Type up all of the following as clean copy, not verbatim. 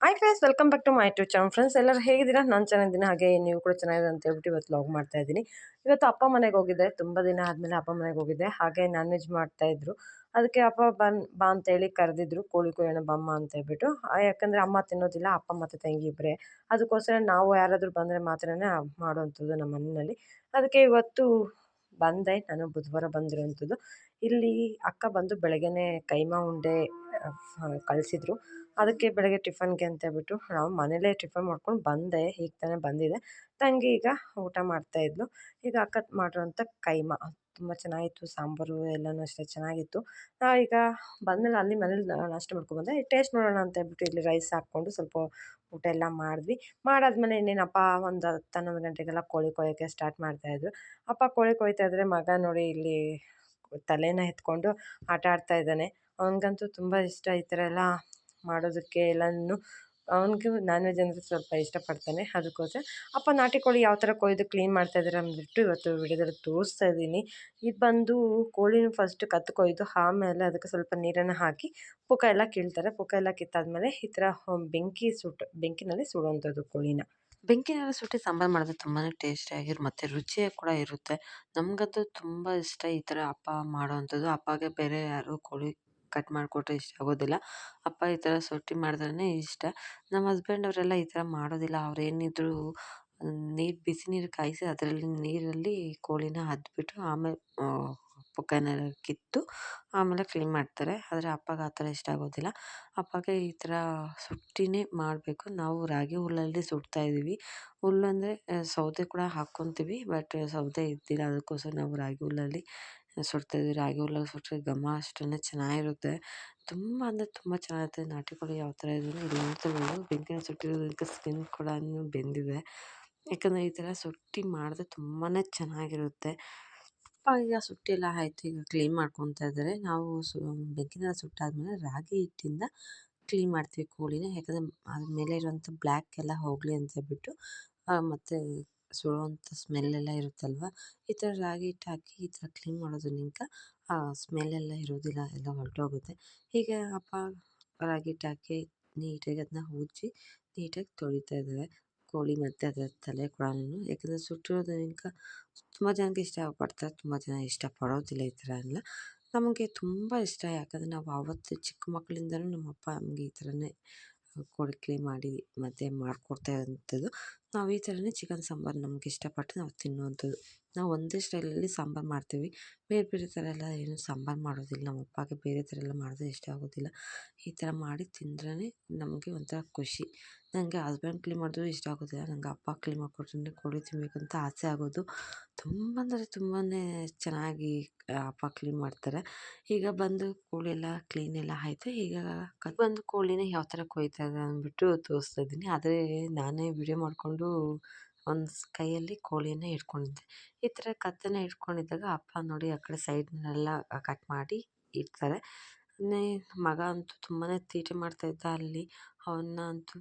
Hi friends, welcome back to my YouTube channel. Friends, ಎಲ್ಲರೂ ಹೇಗಿದ್ದೀರಾ? ನಾನು ಚೆನ್ನಾಗಿದ್ದೀನಿ, ಹಾಗೆ ನೀವು ಕೂಡ ಚೆನ್ನಾಗಿದೆ ಅಂತ ಹೇಳ್ಬಿಟ್ಟು ಇವತ್ತು ವ್ಲಾಗ್ ಮಾಡ್ತಾ ಇದ್ದೀನಿ. ಇವತ್ತು ಅಪ್ಪ ಮನೆಗೆ ಹೋಗಿದ್ದೆ, ತುಂಬ ದಿನ ಆದಮೇಲೆ ಅಪ್ಪ ಮನೆಗೆ ಹೋಗಿದ್ದೆ. ಹಾಗೆ ನಾನ್ ವೆಜ್ ಮಾಡ್ತಾಯಿದ್ರು. ಅದಕ್ಕೆ ಅಪ್ಪ ಬಾ ಅಂತೇಳಿ ಕರೆದಿದ್ರು, ಕೋಳಿ ಕೊಯ್ಯೋಣ ಬಮ್ಮ ಅಂತ ಹೇಳ್ಬಿಟ್ಟು. ಯಾಕಂದರೆ ಅಮ್ಮ ತಿನ್ನೋದಿಲ್ಲ, ಅಪ್ಪ ಮತ್ತು ತಂಗಿ ಇಬ್ಬರೇ. ಅದಕ್ಕೋಸ್ಕರ ನಾವು ಯಾರಾದರೂ ಬಂದರೆ ಮಾತ್ರನೇ ಮಾಡುವಂಥದ್ದು ನಮ್ಮ ಮನೆಯಲ್ಲಿ. ಅದಕ್ಕೆ ಇವತ್ತು ಬಂದೆ, ನಾನು ಬುಧವಾರ ಬಂದಿರೋವಂಥದ್ದು. ಇಲ್ಲಿ ಅಕ್ಕ ಬಂದು ಬೆಳಗ್ಗೆನೇ ಕೈಮಾ ಉಂಡೆ ಕಳಿಸಿದ್ರು. ಅದಕ್ಕೆ ಬೆಳಗ್ಗೆ ಟಿಫನ್ಗೆ ಅಂತ ಹೇಳ್ಬಿಟ್ಟು ನಾವು ಮನೇಲೇ ಟಿಫನ್ ಮಾಡ್ಕೊಂಡು ಬಂದೆ. ಈಗ ತಾನೇ ಬಂದಿದೆ. ತಂಗಿ ಈಗ ಊಟ ಮಾಡ್ತಾಯಿದ್ಲು. ಈಗ ಅಕ್ಕ ಮಾಡಿರೋಂಥ ಕೈಮಾ ತುಂಬ ಚೆನ್ನಾಗಿತ್ತು. ಸಾಂಬಾರು ಎಲ್ಲನೂ ಅಷ್ಟೇ ಚೆನ್ನಾಗಿತ್ತು. ಈಗ ಬಂದಮೇಲೆ ಅಲ್ಲಿ ಮನೇಲಿ ನಾಷ್ಟ ಮಾಡ್ಕೊಂಡ್ಬಂದೆ. ಟೇಸ್ಟ್ ನೋಡೋಣ ಅಂತ ಹೇಳ್ಬಿಟ್ಟು ಇಲ್ಲಿ ರೈಸ್ ಹಾಕ್ಕೊಂಡು ಸ್ವಲ್ಪ ಊಟ ಎಲ್ಲ ಮಾಡಿದ್ವಿ. ಮಾಡಾದ್ಮೇಲೆ ಇನ್ನೇನಪ್ಪ, ಒಂದು 10-11 ಗಂಟೆಗೆಲ್ಲ ಕೋಳಿ ಕೊಯ್ಯೋಕ್ಕೆ ಸ್ಟಾರ್ಟ್ ಮಾಡ್ತಾಯಿದ್ರು. ಅಪ್ಪ ಕೋಳಿ ಕೊಯ್ತಾಯಿದ್ರೆ ಮಗ ನೋಡಿ ಇಲ್ಲಿ ತಲೆನ ಎತ್ಕೊಂಡು ಆಟ ಆಡ್ತಾ ಇದ್ದಾನೆ. ಅವನಿಗಂತೂ ತುಂಬ ಇಷ್ಟ ಈ ಥರ ಎಲ್ಲ ಮಾಡೋದಕ್ಕೆ ಎಲ್ಲನೂ. ಅವನಿಗೂ ನಾನ್ ವೆಜ್ ಅಂದರೆ ಸ್ವಲ್ಪ ಇಷ್ಟಪಡ್ತಾನೆ. ಅದಕ್ಕೋಸ್ಕರ ಅಪ್ಪ ನಾಟಿ ಕೋಳಿ ಯಾವ ಥರ ಕೊಯ್ದು ಕ್ಲೀನ್ ಮಾಡ್ತಾಯಿದ್ದಾರೆ ಅಂದ್ಬಿಟ್ಟು ಇವತ್ತು ವಿಡಿಯೋದಲ್ಲಿ ತೋರಿಸ್ತಾ ಇದ್ದೀನಿ. ಇದು ಬಂದು ಕೋಳಿನ ಫಸ್ಟ್ ಕತ್ತು ಕೊಯ್ದು ಆಮೇಲೆ ಅದಕ್ಕೆ ಸ್ವಲ್ಪ ನೀರನ್ನು ಹಾಕಿ ಪುಕ್ಕ ಎಲ್ಲ ಕೀಳ್ತಾರೆ. ಪುಕ್ಕ ಎಲ್ಲ ಕಿತ್ತಾದ್ಮೇಲೆ ಈ ಥರ ಬೆಂಕಿನಲ್ಲಿ ಸುಡುವಂಥದ್ದು ಕೋಳಿನ. ಬೆಂಕಿನಲ್ಲಿ ಸುಟ್ಟು ಸಾಂಬಾರು ಮಾಡಿದ್ರೆ ತುಂಬಾ ಟೇಸ್ಟಿಯಾಗಿರು ಮತ್ತು ರುಚಿಯಾಗಿ ಕೂಡ ಇರುತ್ತೆ. ನಮಗಂತೂ ತುಂಬ ಇಷ್ಟ ಈ ಥರ ಅಪ್ಪ ಮಾಡೋವಂಥದ್ದು. ಅಪ್ಪಗೆ ಬೇರೆ ಯಾರು ಕೋಳಿ ಕಟ್ ಮಾಡಿಕೊಟ್ರೆ ಇಷ್ಟ ಆಗೋದಿಲ್ಲ. ಅಪ್ಪ ಈ ಥರ ಸೊಟ್ಟಿ ಮಾಡಿದ್ರೇ ಇಷ್ಟ. ನಮ್ಮ ಹಸ್ಬೆಂಡ್ ಅವರೆಲ್ಲ ಈ ಥರ ಮಾಡೋದಿಲ್ಲ. ಅವ್ರೇನಿದ್ರು ಬಿಸಿ ನೀರು ಕಾಯಿಸಿ ಅದರಲ್ಲಿ ನೀರಲ್ಲಿ ಕೋಳಿನ ಅದ್ಬಿಟ್ಟು ಆಮೇಲೆ ಪುಕ್ಕನೆಲ್ಲ ಕಿತ್ತು ಆಮೇಲೆ ಕ್ಲೀನ್ ಮಾಡ್ತಾರೆ. ಆದರೆ ಅಪ್ಪಗೆ ಆ ಥರ ಇಷ್ಟ ಆಗೋದಿಲ್ಲ. ಅಪ್ಪಗೆ ಈ ಥರ ಸುಟ್ಟಿನೇ ಮಾಡಬೇಕು. ನಾವು ರಾಗಿ ಹುಲ್ಲಲ್ಲಿ ಸುಡ್ತಾ ಇದ್ದೀವಿ. ಹುಲ್ಲು ಅಂದರೆ ಸೌದೆ ಕೂಡ ಹಾಕ್ಕೊತೀವಿ, ಬಟ್ ಸೌದೆ ಇದ್ದಿಲ್ಲ. ಅದಕ್ಕೋಸ್ಕರ ನಾವು ರಾಗಿ ಹುಲ್ಲಲ್ಲಿ ಸುಡ್ತಾಯಿದ್ವಿ. ರಾಗಿ ಹುಲ್ಲಲ್ಲಿ ಸುಟ್ಟರೆ ಘಮ ಅಷ್ಟೇ ಚೆನ್ನಾಗಿರುತ್ತೆ. ತುಂಬ ಅಂದರೆ ತುಂಬ ಚೆನ್ನಾಗಿರುತ್ತೆ. ನಾಟಿ ಕೋಳಿ ಯಾವ ಥರ ಇದೆಯೋ ಇಲ್ಲಿ ನೋಡ್ತಿರ್ಬೋದು. ಬೆಂಕಿನಲ್ಲಿ ಸುಟ್ಟಿರೋದಕ್ಕೆ ಸ್ಕಿನ್ ಕೂಡ ಬೆಂದಿದೆ. ಯಾಕಂದರೆ ಈ ಥರ ಸುಟ್ಟು ಮಾಡಿದ್ರೆ ತುಂಬಾ ಚೆನ್ನಾಗಿರುತ್ತೆ. ಈಗ ಸುಟ್ಟೆಲ್ಲ ಆಯಿತು. ಈಗ ಕ್ಲೀನ್ ಮಾಡ್ಕೊತಾ ಇದ್ದಾರೆ. ನಾವು ಬೆಂಕಿನಲ್ಲಿ ಸುಟ್ಟಾದ್ಮೇಲೆ ರಾಗಿ ಹಿಟ್ಟಿಂದ ಕ್ಲೀನ್ ಮಾಡ್ತೀವಿ ಕೋಳಿನ. ಯಾಕಂದರೆ ಅದ್ರ ಮೇಲೆ ಇರುವಂಥ ಬ್ಲ್ಯಾಕ್ ಎಲ್ಲ ಹೋಗಲಿ ಅಂತ ಹೇಳ್ಬಿಟ್ಟು ಮತ್ತು ಸುಡುವಂಥ ಸ್ಮೆಲ್ಲೆಲ್ಲ ಇರುತ್ತಲ್ವ. ಈ ಥರ ರಾಗಿ ಹಿಟ್ಟು ಹಾಕಿ ಈ ಥರ ಕ್ಲೀನ್ ಮಾಡೋದ್ರಿಂದ ಆ ಸ್ಮೆಲ್ಲೆಲ್ಲ ಇರೋದಿಲ್ಲ, ಎಲ್ಲ ಹೊರಟೋಗುತ್ತೆ. ಹೀಗೆ ಅಪ್ಪ ರಾಗಿ ಹಿಟ್ಟು ಹಾಕಿ ನೀಟಾಗಿ ಅದನ್ನ ಉಜ್ಜಿ ನೀಟಾಗಿ ತೊಳಿತಾ ಇದ್ದಾರೆ ಕೋಳಿ ಮತ್ತು ಅದರ ತಲೆ ಕೂಡನು. ಯಾಕಂದರೆ ಸುಟ್ಟಿರೋದ್ರಿಂದ ತುಂಬ ಜನಕ್ಕೆ ಇಷ್ಟಪಡ್ತಾರೆ, ತುಂಬ ಜನ ಇಷ್ಟಪಡೋದಿಲ್ಲ ಈ ಥರ ಎಲ್ಲ. ನಮಗೆ ತುಂಬ ಇಷ್ಟ. ಯಾಕಂದರೆ ನಾವು ಆವತ್ತು ಚಿಕ್ಕ ಮಕ್ಕಳಿಂದಲೂ ನಮ್ಮ ಅಪ್ಪ ನಮಗೆ ಈ ಥರನೇ ಕೋಳಿ ಕ್ಲೀನ್ ಮಾಡಿ ಮತ್ತು ಮಾಡಿಕೊಡ್ತಾ ಇರೋಂಥದ್ದು. ನಾವು ಈ ಥರನೇ ಚಿಕನ್ ಸಾಂಬಾರು ನಮ್ಗೆ ಇಷ್ಟಪಟ್ಟು ನಾವು ತಿನ್ನುವಂಥದ್ದು. ನಾವು ಒಂದೇ ಸ್ಟೈಲಲ್ಲಿ ಸಾಂಬಾರು ಮಾಡ್ತೀವಿ. ಬೇರೆ ಬೇರೆ ಥರ ಎಲ್ಲ ಏನು ಸಾಂಬಾರು ಮಾಡೋದಿಲ್ಲ. ನಮ್ಮ ಅಪ್ಪಗೆ ಬೇರೆ ಥರ ಎಲ್ಲ ಮಾಡಿದ್ರೆ ಇಷ್ಟ ಆಗೋದಿಲ್ಲ. ಈ ಥರ ಮಾಡಿ ತಿಂದ್ರೇ ನಮಗೆ ಒಂಥರ ಖುಷಿ. ನನಗೆ ಹಸ್ಬೆಂಡ್ ಕ್ಲೀನ್ ಮಾಡಿದ್ರು ಇಷ್ಟ ಆಗೋದಿಲ್ಲ. ನನಗೆ ಅಪ್ಪ ಕ್ಲೀನ್ ಮಾಡಿಕೊಟ್ರೆ ಕೋಳಿ ತಿನ್ನಬೇಕಂತ ಆಸೆ ಆಗೋದು. ತುಂಬ ಅಂದರೆ ತುಂಬಾ ಚೆನ್ನಾಗಿ ಅಪ್ಪ ಕ್ಲೀನ್ ಮಾಡ್ತಾರೆ. ಈಗ ಬಂದು ಕೋಳಿ ಎಲ್ಲ ಕ್ಲೀನ್ ಎಲ್ಲ ಆಯಿತು. ಈಗ ಬಂದು ಕೋಳಿನ ಯಾವ ಥರ ಕೊಯ್ತಾರೆ ಅಂದ್ಬಿಟ್ಟು ತೋರಿಸ್ತಾ ಇದ್ದೀನಿ. ಆದರೆ ನಾನೇ ವಿಡಿಯೋ ಮಾಡಿಕೊಂಡು ಒಂದು ಕೈಯಲ್ಲಿ ಕೋಳಿನ ಇಟ್ಕೊಂಡಿದ್ದೆ. ಈ ಥರ ಕತ್ತನ್ನು ಇಟ್ಕೊಂಡಿದ್ದಾಗ ಅಪ್ಪ ನೋಡಿ ಆ ಕಡೆ ಸೈಡ್ನೆಲ್ಲ ಕಟ್ ಮಾಡಿ ಇಡ್ತಾರೆ. ಮಗ ಅಂತೂ ತುಂಬಾ ತೀಟೆ ಮಾಡ್ತಾಯಿದ್ದ ಅಲ್ಲಿ. ಅವನ್ನ ಅಂತೂ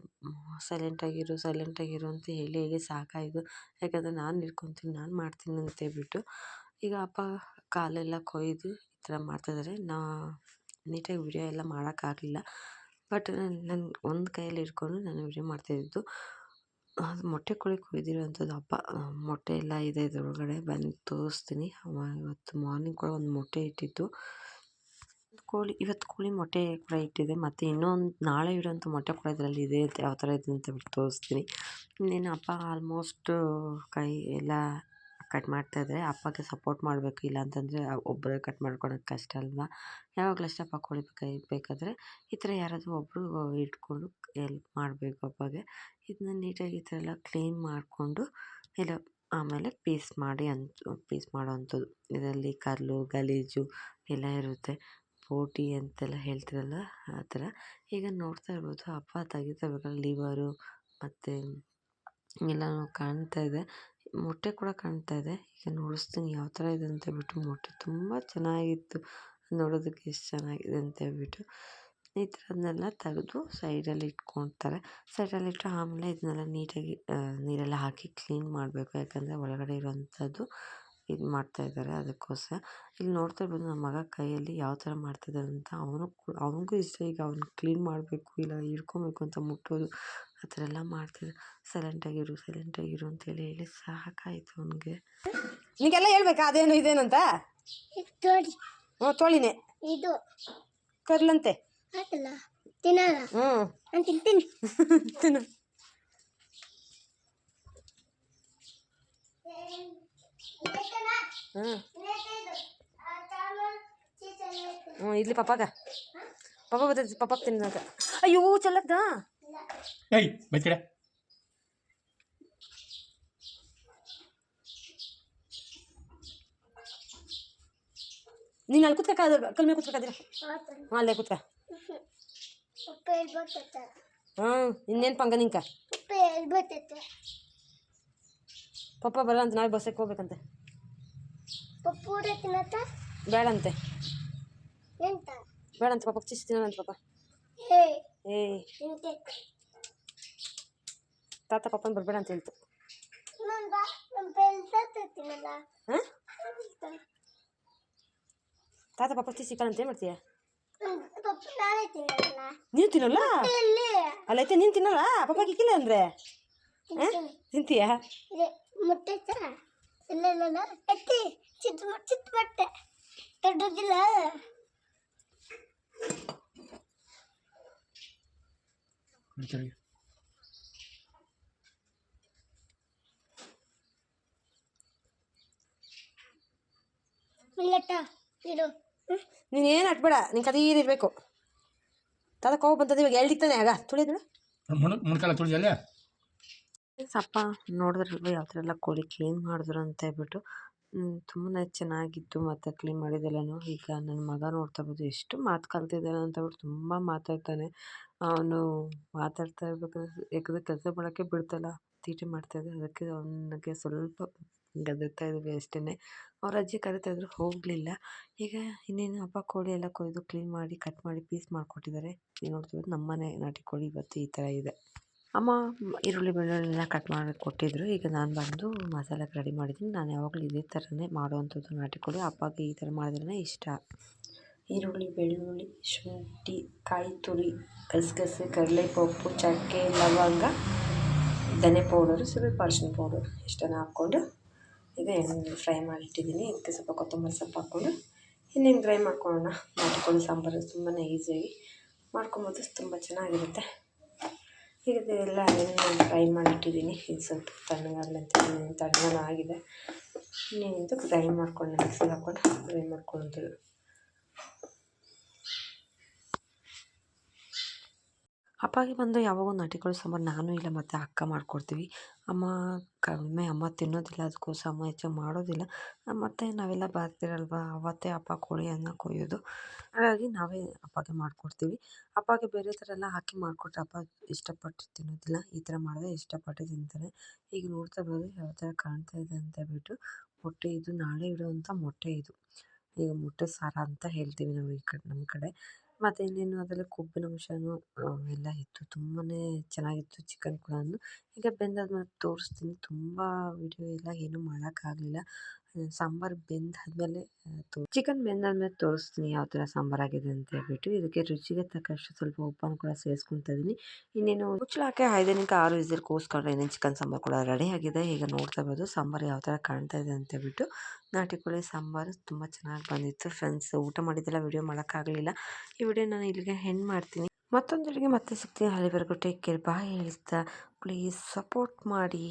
ಸೈಲೆಂಟಾಗಿರು ಸೈಲೆಂಟಾಗಿರು ಅಂತ ಹೇಳಿ ಹೇಳಿ ಸಾಕಾಯಿತು. ಯಾಕಂದರೆ ನಾನು ಹಿಡ್ಕೊತೀನಿ, ನಾನು ಮಾಡ್ತೀನಿ ಅಂತ ಹೇಳ್ಬಿಟ್ಟು. ಈಗ ಅಪ್ಪ ಕಾಲೆಲ್ಲ ಕೊಯ್ದು ಈ ಥರ ಮಾಡ್ತಾಯಿದ್ದಾರೆ. ನೀಟಾಗಿ ವಿಡಿಯೋ ಎಲ್ಲ ಮಾಡೋಕ್ಕಾಗಲಿಲ್ಲ. ಬಟ್ ನಾನು ಒಂದು ಕೈಯಲ್ಲಿ ಹಿಡ್ಕೊಂಡು ನಾನು ವಿಡಿಯೋ ಮಾಡ್ತಾಯಿದ್ದು. ಅದು ಮೊಟ್ಟೆ ಕೋಳಿ ಕೊಯ್ದಿರೋವಂಥದ್ದು ಅಪ್ಪ. ಮೊಟ್ಟೆ ಎಲ್ಲ ಇದೆ ಇದರೊಳಗಡೆ, ಬಂದು ತೋರಿಸ್ತೀನಿ. ಇವತ್ತು ಮಾರ್ನಿಂಗ್ ಕೂಡ ಒಂದು ಮೊಟ್ಟೆ ಇಟ್ಟಿತ್ತು. ಇವತ್ತು ಕೋಳಿ ಮೊಟ್ಟೆ ಕೂಡ ಇಟ್ಟಿದೆ. ಮತ್ತು ಇನ್ನೊಂದು ನಾಳೆ ಇಡೋಂಥ ಮೊಟ್ಟೆ ಕೂಡ ಇದರಲ್ಲಿ ಇದೆ. ಯಾವ ಥರ ಇದೆ ಅಂತ ಬಿಟ್ಟು ತೋರಿಸ್ತೀನಿ. ಇನ್ನೇನು ಅಪ್ಪ ಆಲ್ಮೋಸ್ಟ್ ಕೈ ಎಲ್ಲ ಕಟ್ ಮಾಡ್ತಾಯಿದ್ದಾರೆ. ಅಪ್ಪಗೆ ಸಪೋರ್ಟ್ ಮಾಡಬೇಕು, ಇಲ್ಲಾಂತಂದರೆ ಒಬ್ಬರೇ ಕಟ್ ಮಾಡ್ಕೊಳೋದು ಕಷ್ಟ ಅಲ್ವಾ. ಯಾವಾಗಲೂ ಅಷ್ಟೇ ಅಪ್ಪ ಕೋಳಿ ಬೇಕಾದರೆ ಈ ಥರ ಯಾರಾದರೂ ಒಬ್ಬರು ಇಟ್ಕೊಂಡು ಎಲ್ಪ್ ಮಾಡಬೇಕು ಅಪ್ಪಗೆ. ಇದನ್ನ ನೀಟಾಗಿ ಈ ಥರ ಎಲ್ಲ ಕ್ಲೀನ್ ಮಾಡಿಕೊಂಡು ಎಲ್ಲ ಆಮೇಲೆ ಪೀಸ್ ಮಾಡೋವಂಥದ್ದು. ಇದರಲ್ಲಿ ಕಲ್ಲು ಗಲೀಜು ಎಲ್ಲ ಇರುತ್ತೆ. ಬೋಟಿ ಅಂತೆಲ್ಲ ಹೇಳ್ತೀರಲ್ಲ, ಆ ಥರ. ಈಗ ನೋಡ್ತಾ ಇರ್ಬೋದು ಅಪ್ಪ ತೆಗಿತಾ ಇರ್ಬೇಕಾದ್ರೆ ಲಿವರು ಮತ್ತು ಎಲ್ಲನೂ ಕಾಣ್ತಾ ಇದೆ. ಮೊಟ್ಟೆ ಕೂಡ ಕಾಣ್ತಾ ಇದೆ. ಈಗ ನೋಡಿಸ್ತೀನಿ ಯಾವ ಥರ ಇದೆ ಅಂತ ಹೇಳ್ಬಿಟ್ಟು. ಮೊಟ್ಟೆ ತುಂಬ ಚೆನ್ನಾಗಿತ್ತು, ನೋಡೋದಕ್ಕೆ ಎಷ್ಟು ಚೆನ್ನಾಗಿದೆ ಅಂತ ಹೇಳ್ಬಿಟ್ಟು. ಈ ಥರದನ್ನೆಲ್ಲ ತೆಗೆದು ಸೈಡಲ್ಲಿ ಇಟ್ಕೊಳ್ತಾರೆ. ಸೈಡಲ್ಲಿಟ್ಟು ಆಮೇಲೆ ಇದನ್ನೆಲ್ಲ ನೀಟಾಗಿ ನೀರೆಲ್ಲ ಹಾಕಿ ಕ್ಲೀನ್ ಮಾಡಬೇಕು. ಯಾಕಂದರೆ ಒಳಗಡೆ ಇರೋವಂಥದ್ದು ಇದು ಮಾಡ್ತಾಯಿದ್ದಾರೆ ಅದಕ್ಕೋಸ್ಕರ. ಇಲ್ಲಿ ನೋಡ್ತಾ ಇರ್ಬೋದು ನಮ್ಮ ಮಗ ಕೈಯಲ್ಲಿ ಯಾವ ಥರ ಮಾಡ್ತಿದ್ದಾರೆ ಅಂತ. ಅವನಿಗೂ ಇಷ್ಟ ಈಗ ಅವ್ನು ಕ್ಲೀನ್ ಮಾಡಬೇಕು ಇಲ್ಲ ಹಿಡ್ಕೊಬೇಕು ಅಂತ ಮುಟ್ಟೋದು ಆ ಥರ ಎಲ್ಲ ಮಾಡ್ತಿದ್ದ. ಸೈಲೆಂಟಾಗಿರು ಅಂತೇಳಿ ಹೇಳಿ ಸಾಕಾಯಿತು ಅವನಿಗೆ. ನಿಂಗೆಲ್ಲ ಹೇಳ್ಬೇಕಾ ಅದೇನು ಇದೇನಂತ? ಹ್ಞೂ ತೋಳಿನೇ ಇದು ಕರ್ಲಂತೆ ಹಾಕಲ್ಲ ತಿನ್ನಲ್ಲ. ನಾನು ತಿಂತೀನಿ. ತಿನ್ನು. ಇಲ್ಲಿ ಪಾಪಾಗ ಪಾಪ ಬರ್ತೈತಿ ಪಾಪ ತಿನ್ನಕ. ಅಯ್ಯೋ ಚಲ್ಲದ ಏಯ್ ಬೈತಿಡ ನೀನು ಅಲ್ಲಿ ಕುತ್ಕ ಕಲ್ ಮೇಲೆ ಕುತ್ಕದಿರ. ಹಾಂ ಅಲ್ಲೇ ಕುತ್ಕ. ಇನ್ನೇನು ಪಂಗ ನಿಂಕ ಪಪ್ಪ ಬರಲ್ಲ ಅಂತ ನಾಳೆ ಬಸ್ಸಕ್ಕೆ ಹೋಗ್ಬೇಕಂತೆ. ಬೇಡಂತೆ ಬೇಡಂತೆ ಪಾಪ ಚಿಸ್ ತಿನ್ನೋಣಂತೆ ಪಾಪ. ತಾತ ಪಾಪನ ಬರಬೇಡ ಅಂತ ಹೇಳ್ತು. ಹಾಂ ತಾತ ಪಾಪ ಚಿಸ್ ಸಿಕ್ಕಲ್ಲ ಅಂತ ಏನು ಮಾಡ್ತೀಯ? ನೀನು ತಿನ್ನಲ್ಲ ಅಲ್ಲೈತೆ ನೀನು ತಿನ್ನಲ್ಲ ಪಾಪ ಕಿಕ್ಕಿಲ್ಲ ಅಂದರೆ ತಿಂತೀಯಾ? ಮೊಟ್ಟೆ ಇಲ್ಲ ಎತ್ತಿ ಚಿತ್ ಮೊಟ್ಟೆ ದೊಡ್ಡದಿಲ್ಲ. ನೀನೇನು ಹಟ್ಬೇಡ ನಿಂಗೆ ಕದೀರಿರ್ಬೇಕು. ತಾತ ಕೋಪ ಬಂತದ ಇವಾಗ ಹೇಳ್ದಿಕ್ತಾನೆ ಆಗ ತುಳಿದ್ರು ಮುಣ್ಕಾಲ ತುಳಿದಲ್ಲ. ಅಪ್ಪ ನೋಡಿದ್ರಲ್ವ ಯಾವ ಥರ ಎಲ್ಲ ಕೋಳಿ ಕ್ಲೀನ್ ಮಾಡಿದ್ರು ಅಂತ ಹೇಳ್ಬಿಟ್ಟು ತುಂಬಾ ಚೆನ್ನಾಗಿತ್ತು ಮತ್ತು ಕ್ಲೀನ್ ಮಾಡಿದ್ದೆಲ್ಲನೂ. ಈಗ ನನ್ನ ಮಗ ನೋಡ್ತಾ ಇರ್ಬೋದು ಎಷ್ಟು ಮಾತು ಕಲ್ತಿದ್ದಾನೆ ಅಂತ ಹೇಳ್ಬಿಟ್ಟು ತುಂಬ ಮಾತಾಡ್ತಾನೆ. ಅವನು ಮಾತಾಡ್ತಾ ಇರ್ಬೇಕಾದ್ರೆ ಯಾಕಂದರೆ ಕೆಲಸ ಮಾಡೋಕ್ಕೆ ಬಿಡ್ತಲ್ಲ, ತೀಟೆ ಮಾಡ್ತಾಯಿದ್ದೆ. ಅದಕ್ಕೆ ಅವನಿಗೆ ಸ್ವಲ್ಪ ಗದರ್ತಾ ಇದ್ವಿ ಅಷ್ಟೇ. ಅವ್ರ ಅಜ್ಜಿ ಕರಿತಾಯಿದ್ರು ಹೋಗಲಿಲ್ಲ. ಈಗ ಇನ್ನೇನು ಹಬ್ಬ ಕೋಳಿ ಎಲ್ಲ ಕೊಯ್ದು ಕ್ಲೀನ್ ಮಾಡಿ ಕಟ್ ಮಾಡಿ ಪೀಸ್ ಮಾಡಿಕೊಟ್ಟಿದ್ದಾರೆ. ನೀವು ನೋಡ್ತಿರೋದು ನಮ್ಮನೆ ನಾಟಿ ಕೋಳಿ ಇವತ್ತು ಈ ಥರ ಇದೆ. ಅಮ್ಮ ಈರುಳ್ಳಿ ಬೆಳ್ಳುಳ್ಳಿನ ಕಟ್ ಮಾಡಿ ಕೊಟ್ಟಿದ್ದರು. ಈಗ ನಾನು ಬಂದು ಮಸಾಲೆಗೆ ರೆಡಿ ಮಾಡಿದ್ದೀನಿ. ನಾನು ಯಾವಾಗಲೂ ಇದೇ ಥರನೇ ಮಾಡುವಂಥದ್ದು ನಾಟಿ ಕೋಳಿ. ಅಪ್ಪಗೆ ಈ ಥರ ಮಾಡಿದ್ರೇ ಇಷ್ಟ. ಈರುಳ್ಳಿ ಬೆಳ್ಳುಳ್ಳಿ ಶುಂಠಿ ಕಾಯಿ ತುರಿ ಗಸಗಸೆ ಕಡಲೆಪಪ್ಪು ಚಕ್ಕೆ ಲವಂಗ ಧನೆ ಪೌಡರು ಸ್ವಲ್ಪ ಅರಿಶಿನ ಪೌಡರ್ ಇಷ್ಟನ್ನು ಹಾಕ್ಕೊಂಡು ಈಗ ಎಣ್ಣೆ ಫ್ರೈ ಮಾಡಿಟ್ಟಿದ್ದೀನಿ. ಇದಕ್ಕೆ ಸ್ವಲ್ಪ ಕೊತ್ತಂಬರಿ ಸೊಪ್ಪು ಹಾಕ್ಕೊಂಡು ಇನ್ನೇನು ಫ್ರೈ ಮಾಡ್ಕೊಳ್ಳೋಣ. ನಾಟಿ ಕೋಳಿ ಸಾಂಬಾರು ತುಂಬಾ ಈಸಿಯಾಗಿ ಮಾಡ್ಕೊಬೋದು, ತುಂಬ ಚೆನ್ನಾಗಿರುತ್ತೆ. ಈಗ ಎಲ್ಲ ಎಣ್ಣೆ ಫ್ರೈ ಮಾಡಿಟ್ಟಿದ್ದೀನಿ. ಇದು ಸ್ವಲ್ಪ ತಣ್ಣಗಾಗಲಿ ಅಂತ ತಣ್ಣಗಾನ ಆಗಿದೆ. ಇನ್ನೇನಿದು ಫ್ರೈ ಮಾಡ್ಕೊಂಡು ಮಿಕ್ಸಿಗೆ ಹಾಕ್ಕೊಂಡು ಫ್ರೈ ಮಾಡ್ಕೊಳ್ಳೋದು. ಅಪ್ಪಗೆ ಬಂದು ಯಾವಾಗೂ ನಾಟಿ ಕೋಳಿ ಸಾಂಬಾರು ನಾನು ಇಲ್ಲ ಮತ್ತು ಅಕ್ಕ ಮಾಡಿಕೊಡ್ತೀವಿ. ಅಮ್ಮ ಕಡಿಮೆ ಅಮ್ಮ ತಿನ್ನೋದಿಲ್ಲ, ಅದಕ್ಕೋಸ್ಕರ ಅಮ್ಮ ಹೆಚ್ಚಾಗಿ ಮಾಡೋದಿಲ್ಲ. ಮತ್ತು ನಾವೆಲ್ಲ ಬರ್ತೀರಲ್ವ ಅವತ್ತೇ ಅಪ್ಪ ಕೋಳಿಯನ್ನು ಕೊಯ್ಯೋದು. ಹಾಗಾಗಿ ನಾವೇ ಅಪ್ಪಗೆ ಮಾಡಿಕೊಡ್ತೀವಿ. ಅಪ್ಪಗೆ ಬೇರೆ ಥರ ಎಲ್ಲ ಹಾಕಿ ಮಾಡಿಕೊಟ್ರೆ ಅಪ್ಪ ಇಷ್ಟಪಟ್ಟು ತಿನ್ನೋದಿಲ್ಲ. ಈ ಥರ ಮಾಡಿದ್ರೆ ಇಷ್ಟಪಟ್ಟು ತಿಂತಾರೆ. ಈಗ ನೋಡ್ತಾ ಇರ್ಬೋದು ಯಾವ ಥರ ಕಾಣ್ತಾ ಇದೆ ಅಂತ ಹೇಳ್ಬಿಟ್ಟು. ಮೊಟ್ಟೆ ಇದು ನಾಳೆ ಇಡುವಂಥ ಮೊಟ್ಟೆ ಇದು. ಈಗ ಮೊಟ್ಟೆ ಸಾರು ಅಂತ ಹೇಳ್ತೀವಿ ನಾವು ಈ ಕಡೆ ನಮ್ಮ ಕಡೆ. ಮತ್ತು ಇನ್ನೇನು ಅದರಲ್ಲಿ ಕೊಬ್ಬಿನ ಅಂಶನೂ ಎಲ್ಲ ಇತ್ತು. ತುಂಬಾ ಚೆನ್ನಾಗಿತ್ತು ಚಿಕನ್ ಕೂಡ. ಈಗ ಬೆಂದಾದ್ಮೇಲೆ ತೋರಿಸ್ತೀನಿ. ತುಂಬ ವಿಡಿಯೋ ಎಲ್ಲ ಏನೂ ಮಾಡೋಕ್ಕಾಗಲಿಲ್ಲ. ಸಾಂಬಾರು ಬೆಂದಾದ್ಮೇಲೆ ಚಿಕನ್ ಬೆಂದಾದ್ಮೇಲೆ ತೋರಿಸ್ತೀನಿ ಯಾವ ಥರ ಸಾಂಬಾರಾಗಿದೆ ಅಂತ ಹೇಳ್ಬಿಟ್ಟು. ಇದಕ್ಕೆ ರುಚಿಗೆ ತಕ್ಕಷ್ಟು ಸ್ವಲ್ಪ ಉಪ್ಪನ್ನು ಕೂಡ ಸೇರಿಸ್ಕೊತಾ ಇದ್ದೀನಿ. ಇನ್ನೇನು ಮುಚ್ಚಳಕ್ಕೆ 5ರಿಂದ 6 ವಿಸಿಲ್ ಕೂಗಿಸ್ಕೊಂಡ್ರೆ ಇನ್ನೇನು ಚಿಕನ್ ಸಾಂಬಾರು ಕೂಡ ರೆಡಿಯಾಗಿದೆ. ಈಗ ನೋಡ್ತಾ ಇರ್ಬೋದು ಸಾಂಬಾರು ಯಾವ ಥರ ಕಾಣ್ತಾ ಇದೆ ಅಂತ ಹೇಳ್ಬಿಟ್ಟು. ನಾಟಿ ಕೋಳಿ ಸಾಂಬಾರು ತುಂಬ ಚೆನ್ನಾಗಿ ಬಂದಿತ್ತು ಫ್ರೆಂಡ್ಸ್. ಊಟ ಮಾಡಿದ್ದೆಲ್ಲ ವಿಡಿಯೋ ಮಾಡೋಕ್ಕಾಗಲಿಲ್ಲ. ಈ ವಿಡಿಯೋ ನಾನು ಇಲ್ಲಿಗೆ ಎಂಡ್ ಮಾಡ್ತೀನಿ. ಮತ್ತೊಂದು ವಿಡಿಯೋಗೆ ಮತ್ತೆ ಸಿಗ್ತೀನಿ. ಅಲ್ಲಿವರೆಗೂ ಟೇಕ್ ಕೇರ್ ಬಾಯ್ ಹೇಳ್ತಾ ಪ್ಲೀಸ್ ಸಪೋರ್ಟ್ ಮಾಡಿ.